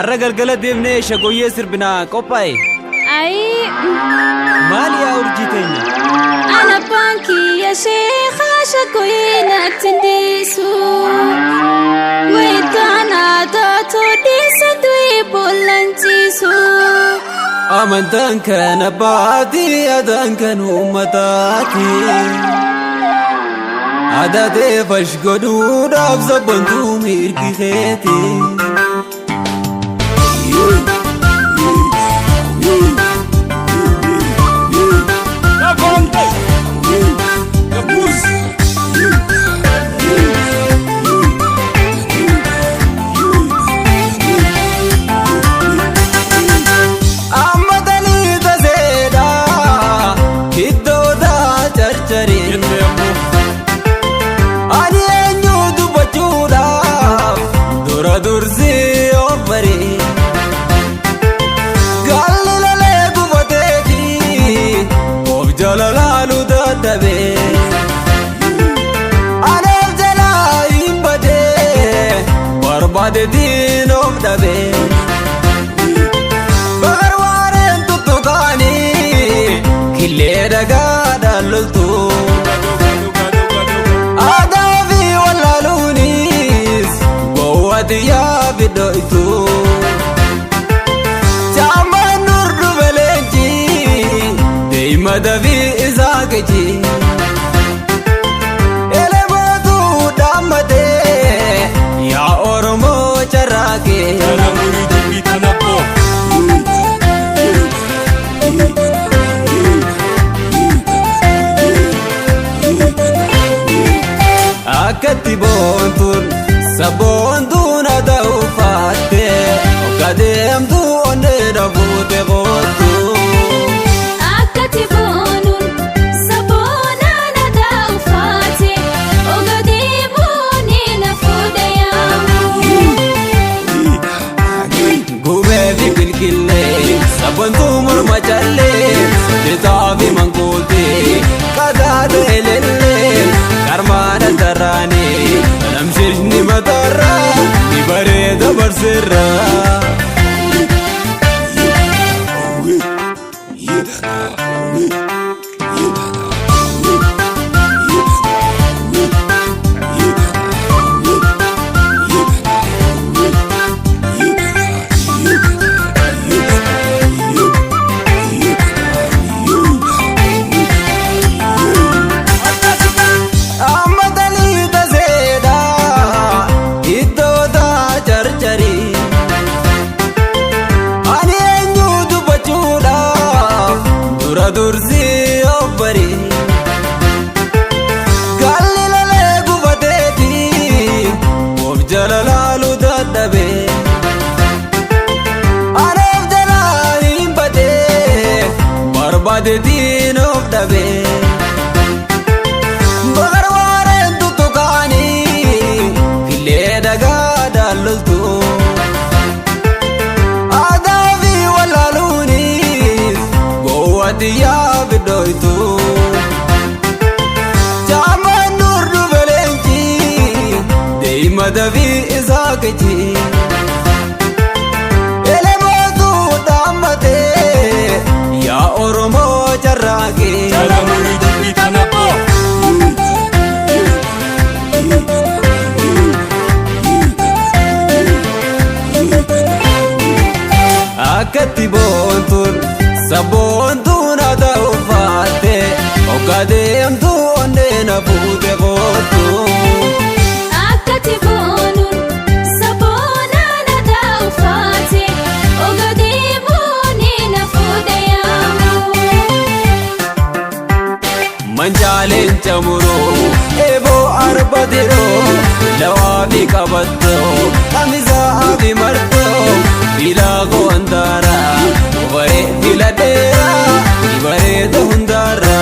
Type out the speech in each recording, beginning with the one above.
Arra galgala deemnee shagoyyee sirbinaa qophaa'e. Maali yaa urjii teenya? Ana baankii ya sheekha shagoyyee natti ndiisu. Wayitaana taatoo dhiisa du'ee boollanchiisu. Amantaan kan abbaatii adaan kan uummataati. Adaatee fash godhuudhaaf sabboontuu mirgi keeti. Barbade din of dabe barwaren tutukani kille daga dalultu adavi walalunis bawadiya bidoitu jaman nurdu belenji deima davi izageji Akati bontun sabondun ada ufate kadem tu onde dabute botu Akati bonun sabona ada ufate kadem oni na fudaya Gube bikilkille sabontu murmachalle detabi mankote kadade lelle karmana tarani namshishni matara ibare dabar sirra durzi obari galilale gubateti of jalalalu dadabe arab jalalim bade barbade din of dabe barwaren tutukani kille daga dalultu diya bidoitu jaman nurdu belenji deima davi izageji elemotu damate ya oromo jarrage jalamuri dubitanapo akati bontun sabondun ada ufate kadem tu onde na fute botu Akati bonun sabona ada ufate kadem oni na fudaya manjalen chamuro ebo arbadiro lawabi kabatto amiza abi marto bilago andara bare biladera bare dundara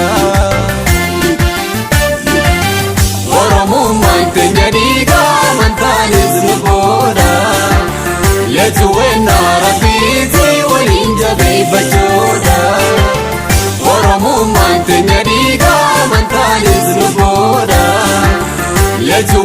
oromo mante jadiga mantanis boda letu enara bizi walinja bebachoda oromo mante jadiga mantanis boda letu